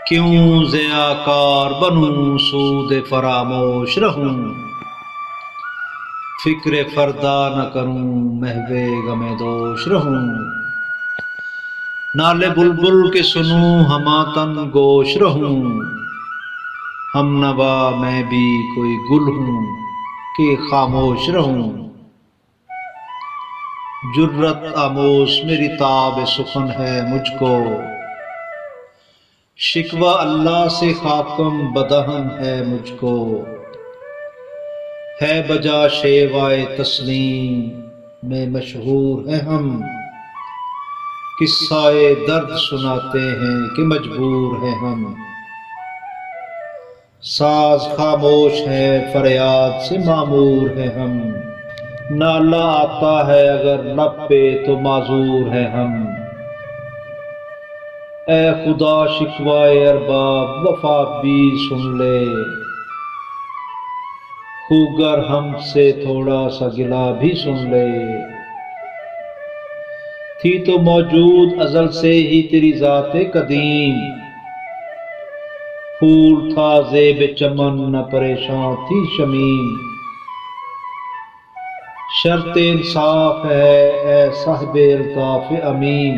کیوں ضیاء کار بنوں سود فراموش رہوں، فکر فردا نہ کروں محو غم دوش رہوں، نالے بلبل کے سنوں ہماتن گوش رہوں، ہم نوا میں بھی کوئی گل ہوں کہ خاموش رہوں، جرت آموز میری تاب سخن ہے مجھ کو، شکوہ اللہ سے خاکم بدہن ہے مجھ کو، ہے بجا شیوائے تسلیم میں مشہور ہیں ہم، قصہ درد سناتے ہیں کہ مجبور ہیں ہم، ساز خاموش ہے فریاد سے معمور ہیں ہم، نالہ آتا ہے اگر لب پہ تو معذور ہیں ہم، اے خدا شکوائے ارباب وفا بھی سن لے، خوگر ہم سے تھوڑا سا گلہ بھی سن لے، تھی تو موجود ازل سے ہی تیری ذات قدیم، پھول تھا زیب چمن نہ پریشان تھی شمیم، شرط انصاف ہے اے صاحب الطاف امین،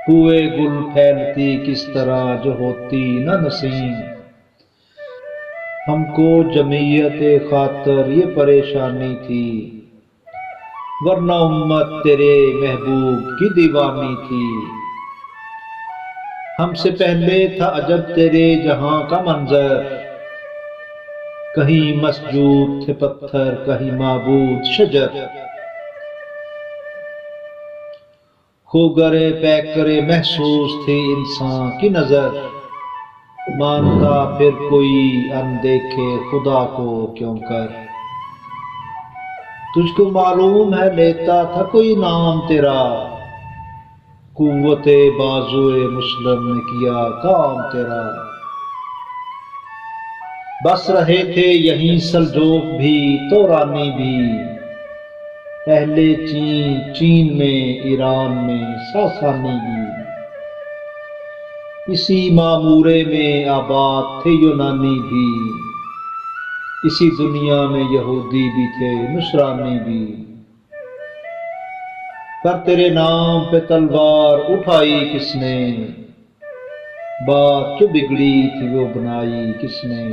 ہوئے گل پھیلتی کس طرح جو ہوتی نہ نسیم، ہم کو جمعیت خاطر یہ پریشانی تھی، ورنہ امت تیرے محبوب کی دیوانی تھی، ہم سے پہلے تھا عجب تیرے جہاں کا منظر، کہیں مسجود تھے پتھر کہیں معبود شجر، خوگرے پیکرے محسوس تھی انسان کی نظر، مانتا پھر کوئی اندیکھے خدا کو کیوں کر، تجھ کو معلوم ہے لیتا تھا کوئی نام تیرا، قوت بازوئے مسلم نے کیا کام تیرا، بس رہے تھے یہیں سلجوق بھی تورانی بھی، اہل چین چین میں ایران میں ساسانی بھی، اسی معمورے میں آباد تھے یونانی بھی، اسی دنیا میں یہودی بھی تھے نصرانی بھی، پر تیرے نام پہ تلوار اٹھائی کس نے، بات جو بگڑی تھی وہ بنائی کس نے،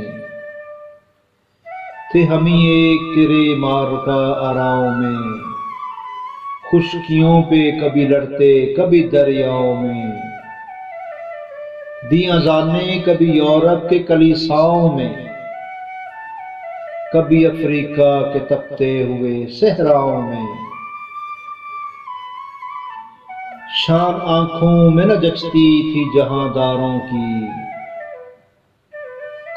تھے ہم ہی ایک تیرے معرکہ آراؤں میں، خشکیوں پہ کبھی لڑتے کبھی دریاؤں میں، دی اذانیں کبھی یورپ کے کلیساؤں میں، کبھی افریقہ کے تپتے ہوئے صحراؤں میں، شان آنکھوں میں نہ جچتی تھی جہاں داروں کی،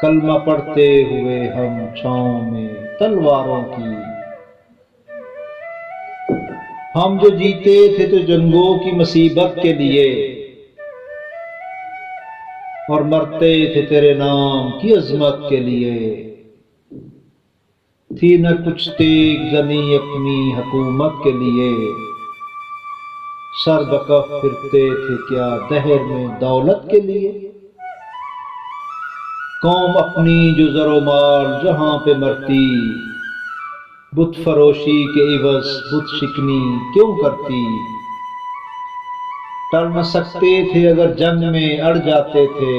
کلمہ پڑھتے ہوئے ہم چھاؤں میں تلواروں کی، ہم جو جیتے تھے تو جنگوں کی مصیبت کے لیے، اور مرتے تھے تیرے نام کی عظمت کے لیے، تھی نہ کچھ تیغ زنی اپنی حکومت کے لیے، سر بکف پھرتے تھے کیا دہر میں دولت کے لیے، قوم اپنی جو زر و مال جہاں پہ مرتی، بت فروشی کے عوض بت شکنی کیوں کرتی، ٹل نہ سکتے تھے اگر جنگ میں اڑ جاتے تھے،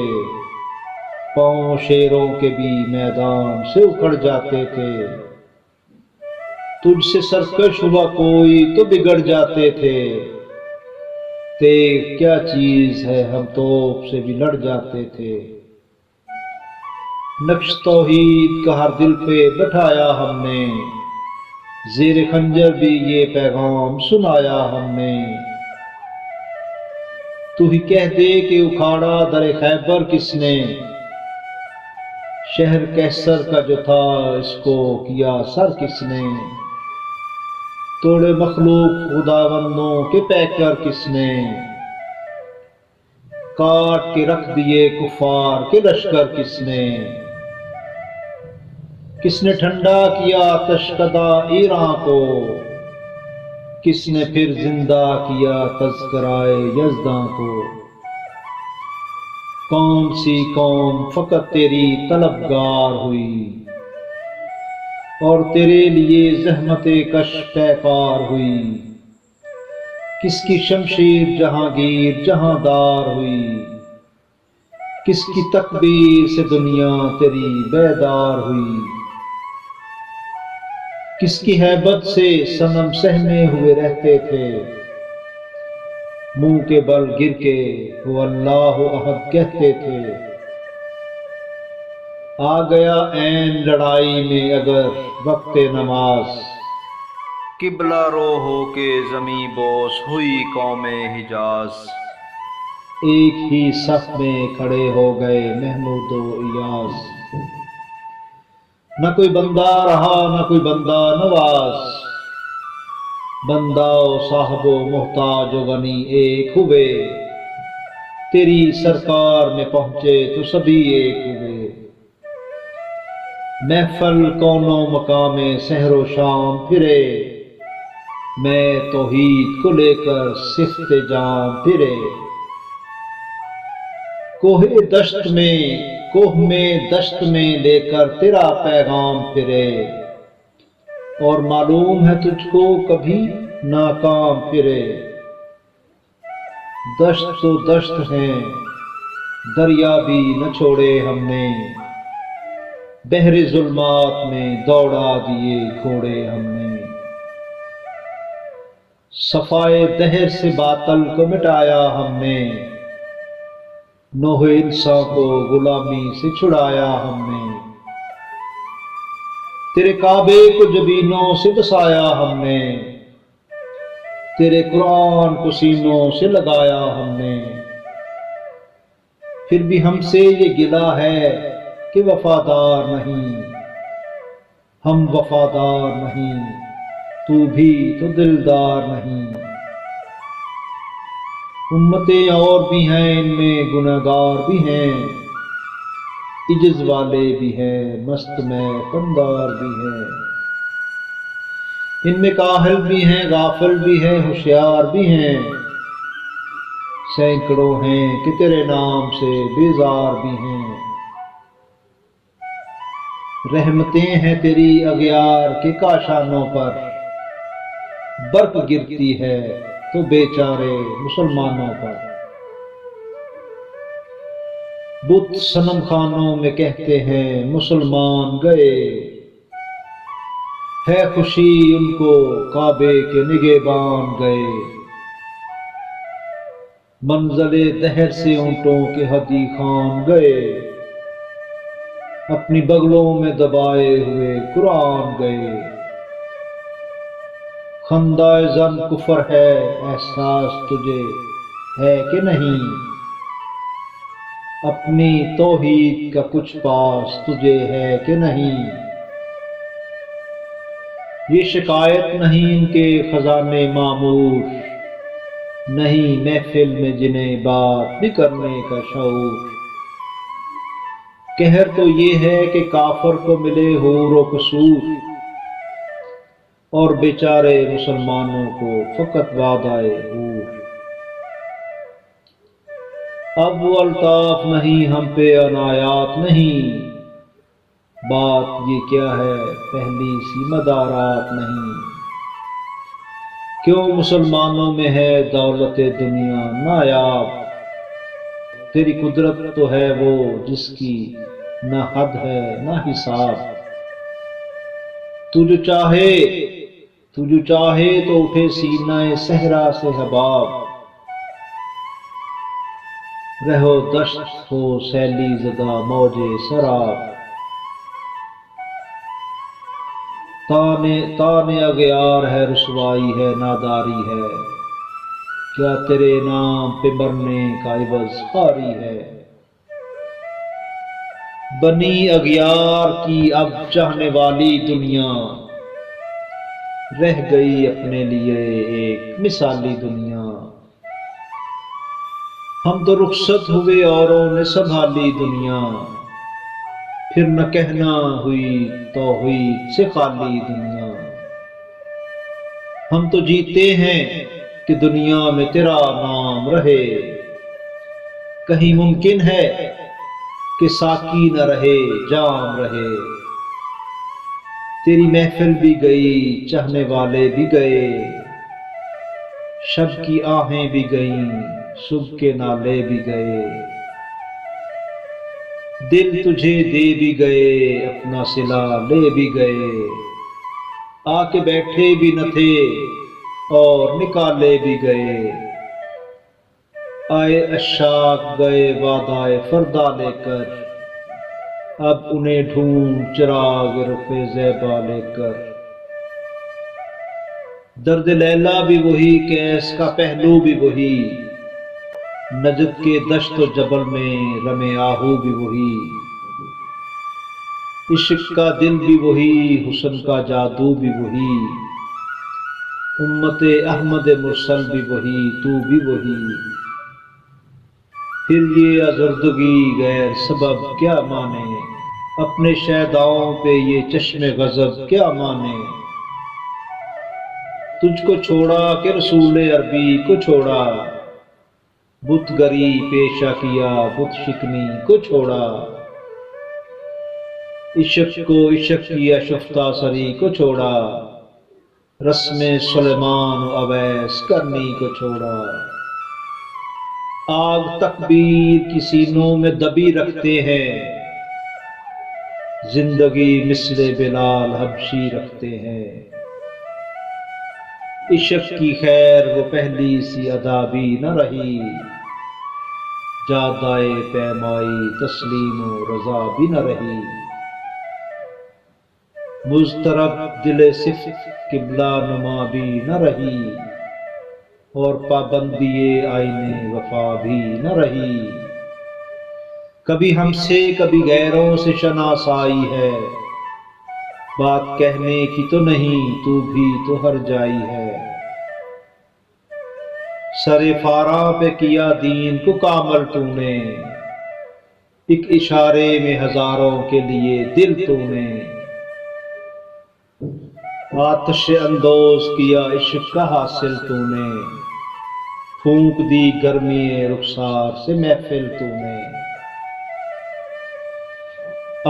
پاؤں شیروں کے بھی میدان سے اکھڑ جاتے تھے، تجھ سے سرکش ہوا کوئی تو بگڑ جاتے تھے، تیغ کیا چیز ہے ہم توپ سے بھی لڑ جاتے تھے، نقش توحید کا ہر دل پہ بٹھایا ہم نے، زیر خنجر بھی یہ پیغام سنایا ہم نے، تو ہی کہہ دے کہ اکھاڑا در خیبر کس نے، شہر کیسر کا جو تھا اس کو کیا سر کس نے، توڑے مخلوق خداوندوں کے پیکر کس نے، کاٹ کے رکھ دیے کفار کے لشکر کس نے ٹھنڈا کیا آتش کدہ ایراں کو، کس نے پھر زندہ کیا تذکرہ یزداں کو، کون سی قوم فقط تیری طلبگار ہوئی اور تیرے لیے زحمت کش پیکار ہوئی، کس کی شمشیر جہانگیر جہاں دار ہوئی، کس کی تکبیر سے دنیا تیری بیدار ہوئی، کس کی ہیبت سے صنم سہمے ہوئے رہتے تھے، منہ کے بل گر کے وہ اللہ احد کہتے تھے۔ آ گیا عین لڑائی میں اگر وقت نماز، قبلہ رو ہو کے زمیں بوس ہوئی قوم حجاز، ایک ہی صف میں کھڑے ہو گئے محمود و ایاز، نہ کوئی بندہ رہا نہ کوئی بندہ نواز، بندہ و صاحب و محتاج و غنی ایک ہوئے، تیری سرکار میں پہنچے تو سبھی ایک ہوئے، محفل کون و مقام سحر و شام پھرے، میں توحید کو لے کر صفت جام پھرے، کوہ میں دشت میں لے کر تیرا پیغام پھرے، اور معلوم ہے تجھ کو کبھی ناکام پھرے، دشت تو دشت ہیں دریا بھی نہ چھوڑے ہم نے، بحر ظلمات میں دوڑا دیے گھوڑے ہم نے، صفائے دہر سے باطل کو مٹایا ہم نے، نوح انساں کو غلامی سے چھڑایا ہم نے، تیرے کعبے کو جبینوں سے بسایا ہم نے، تیرے قرآن کو سینوں سے لگایا ہم نے، پھر بھی ہم سے یہ گلہ ہے کہ وفادار نہیں، ہم وفادار نہیں تو بھی تو دلدار نہیں، امتیں اور بھی ہیں ان میں گنہگار بھی ہیں، عجز والے بھی ہیں مست میں پندار بھی ہیں، ان میں کاہل بھی ہیں غافل بھی ہیں ہوشیار بھی ہیں، سینکڑوں ہیں کہ تیرے نام سے بیزار بھی ہیں، رحمتیں ہیں تیری اغیار کے کاشانوں پر، برق گرتی ہے تو بیچارے مسلمانوں پر، بت صنم خانوں میں کہتے ہیں مسلمان گئے، ہے خوشی ان کو کعبے کے نگہبان گئے، منزل دہر سے اونٹوں کے ہدی خان گئے، اپنی بغلوں میں دبائے ہوئے قرآن گئے، خندہ زن کفر ہے احساس تجھے ہے کہ نہیں، اپنی توحید کا کچھ پاس تجھے ہے کہ نہیں، یہ شکایت نہیں ان کے خزانے معمور، نہیں محفل میں جنہیں بات بھی کرنے کا شعور، قہر تو یہ ہے کہ کافر کو ملے حور و قصور، اور بیچارے مسلمانوں کو فقط وعدہ حور، اب وہ الطاف نہیں ہم پہ عنایات نہیں، بات یہ کیا ہے پہلی سی مدارات نہیں، کیوں مسلمانوں میں ہے دولت دنیا نایاب، تیری قدرت تو ہے وہ جس کی نہ حد ہے نہ حساب، تو جو چاہے تو اٹھے سینہ صحرا سے حباب، رہو دشت ہو سیلی زدہ موج سراب، تانے اغیار ہے رسوائی ہے ناداری ہے، کیا تیرے نام پہ مرنے کا عوض خواری ہے، بنی اغیار کی اب چاہنے والی دنیا، رہ گئی اپنے لیے ایک مثالی دنیا، ہم تو رخصت ہوئے اوروں نے سنبھالی دنیا، پھر نہ کہنا ہوئی توحید سے خالی دنیا، ہم تو جیتے ہیں کہ دنیا میں تیرا نام رہے، کہیں ممکن ہے کہ ساقی نہ رہے جام رہے؟ تیری محفل بھی گئی، چاہنے والے بھی گئے، شب کی آہیں بھی گئیں، صبح کے نالے بھی گئے، دل تجھے دے بھی گئے، اپنا صلہ لے بھی گئے، آ کے بیٹھے بھی نہ تھے اور نکالے بھی گئے، آئے عشاق گئے وعدہ فردا لے کر، اب انہیں ڈھونڈ چراغ رخ زیبا لے کر۔ درد لیلا بھی وہی، کیس کا پہلو بھی وہی، نجد کے دشت و جبل میں رمے آہو بھی وہی، عشق کا دل بھی وہی، حسن کا جادو بھی وہی، امت احمد مرسل بھی وہی، تو بھی وہی، پھر یہ آزردگی غیر سبب کیا مانے، اپنے شیداؤں پہ یہ چشم غضب کیا مانے، تجھ کو چھوڑا کہ رسول عربی کو چھوڑا، بت گری پیشہ کیا بت شکنی کو چھوڑا، عشق کو عشق کیا شفتہ سری کو چھوڑا، رسم سلیمان و اویس کرنی کو چھوڑا، آگ تکبیر کی سینوں میں دبی رکھتے ہیں، زندگی مثل بلال حبشی رکھتے ہیں، عشق کی خیر وہ پہلی سی ادا بھی نہ رہی، جادائے پیمائی تسلیم و رضا بھی نہ رہی، مضطرب دل صفت قبلہ نما بھی نہ رہی، اور پابندی آئین وفا بھی نہ رہی، کبھی ہم سے کبھی غیروں سے شناسائی ہے، بات کہنے کی تو نہیں تو بھی تو ہر جائی ہے، سر فاراں پہ کیا دین کو کامل تو نے، ایک اشارے میں ہزاروں کے لیے دل تو نے، آتش اندوز کیا عشق کا حاصل تو نے، پھونک دی گرمی رخسار سے محفل تو نے،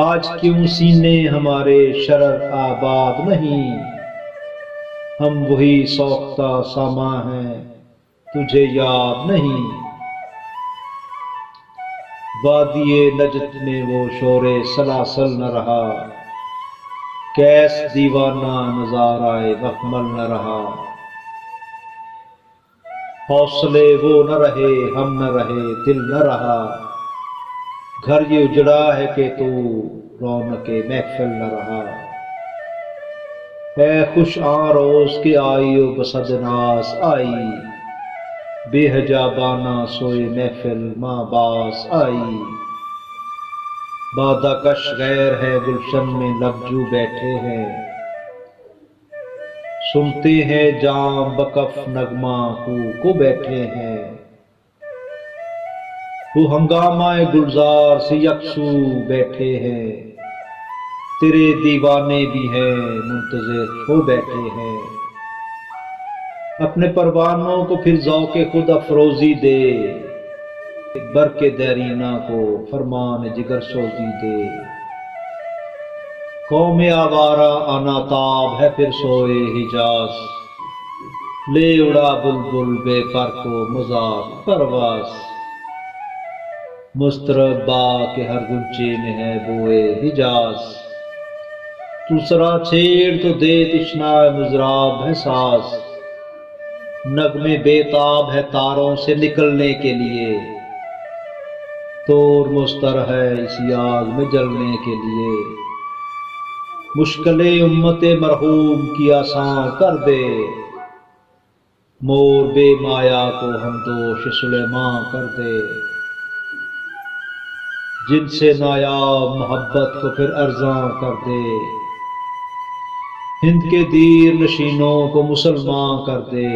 آج کیوں سینے ہمارے شرر آباد نہیں، ہم وہی سوختہ ساما ہیں تجھے یاد نہیں، وادی نجد میں وہ شور سلاسل نہ رہا، کیس دیوانہ نظارۂ مخمل نہ رہا، حوصلے وہ نہ رہے ہم نہ رہے دل نہ رہا، گھر یہ اجڑا ہے کہ تو رونق محفل نہ رہا، اے خوش آں روز کے آئی و بصد ناز آئی، بے حجابانہ سوئے محفل ماں باز آئی، بادہ کش غیر ہے گلشن میں لب جو بیٹھے ہیں، سنتے ہیں جام بکف نغمہ کو بیٹھے ہیں، وہ ہنگامہ گلزار سے یکسو بیٹھے ہیں، تیرے دیوانے بھی ہیں منتظر ہو بیٹھے ہیں، اپنے پروانوں کو پھر ذوق خود افروزی دے، برق دیرینہ کو فرمان جگر سوزی دے، قوم آوارہ آنا تاب ہے پھر سوئے حجاز، لے اڑا بلبل بے پر کو مذاق پرواز، مضطرب باغ کے ہر گنچے میں ہے بوئے حجاز، تو سرا چھیڑ تو دے تشنا مضراب ہے ساز، نغمے بے تاب ہے تاروں سے نکلنے کے لیے، طور مضطر ہے اسی آگ میں جلنے کے لیے، مشکل امت مرحوم کی آسان کر دے، مور بے مایا کو ہمدوش سلیمان کر دے، جن سے نایاب محبت کو پھر ارزاں کر دے، ہند کے دیر نشینوں کو مسلمان کر دے،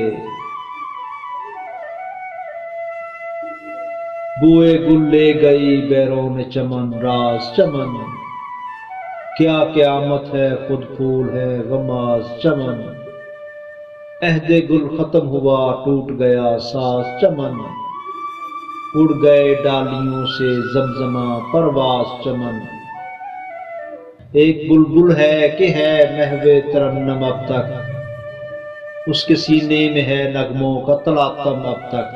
بوئے گل لے گئی بیرون چمن راز چمن، کیا قیامت ہے خود پھول ہے غماز چمن، عہد گل ختم ہوا ٹوٹ گیا ساز چمن، اڑ گئے ڈالیوں سے زمزمہ پرواز چمن، ایک بلبل ہے کہ ہے محو ترنم اب تک، اس کے سینے میں ہے نغموں کا تلاطم اب تک،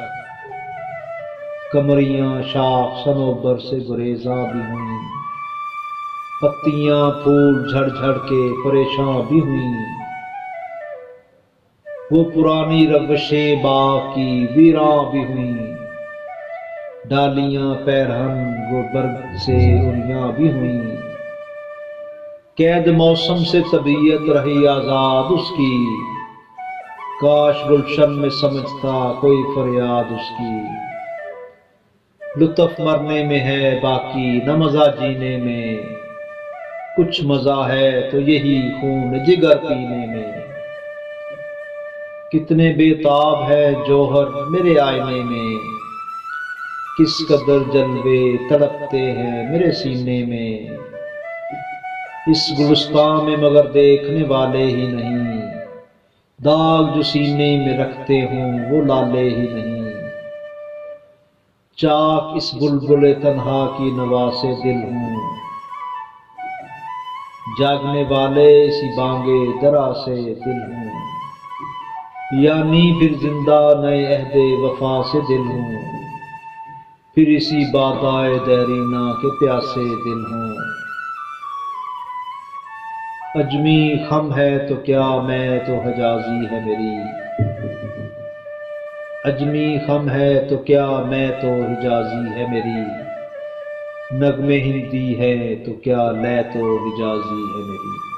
کمریاں شاخ صنوبر سے گریزاں بھی ہوئیں، پتیاں پھول جھڑ جھڑ کے پریشاں بھی ہوئیں، وہ پرانی روشیں باغ کی ویراں بھی ہوئیں، ڈالیاں پیرہن وہ برگ سے اڑیاں بھی ہوئیں، قید موسم سے طبیعت رہی آزاد اس کی، کاش گلشن میں سمجھتا کوئی فریاد اس کی، لطف مرنے میں ہے باقی نہ مزہ جینے میں، کچھ مزہ ہے تو یہی خون جگر پینے میں، کتنے بے تاب ہے جوہر میرے آئینے میں، کس قدر جلوے تڑپتے ہیں میرے سینے میں، اس گلستان میں مگر دیکھنے والے ہی نہیں، داغ جو سینے میں رکھتے ہوں وہ لالے ہی نہیں، چاک اس بلبل تنہا کی نوا سے دل ہوں، جاگنے والے اسی بانگے درا سے دل ہوں، یعنی پھر زندہ نئے عہد وفا سے دل ہوں، پھر اسی بادائے دیرینہ کے پیاسے دل ہوں، اجمی خم ہے تو کیا میں تو حجازی ہے میری، اجمی خم ہے تو کیا میں تو حجازی ہے میری، نغمے ہندی ہے تو کیا لے تو حجازی ہے میری۔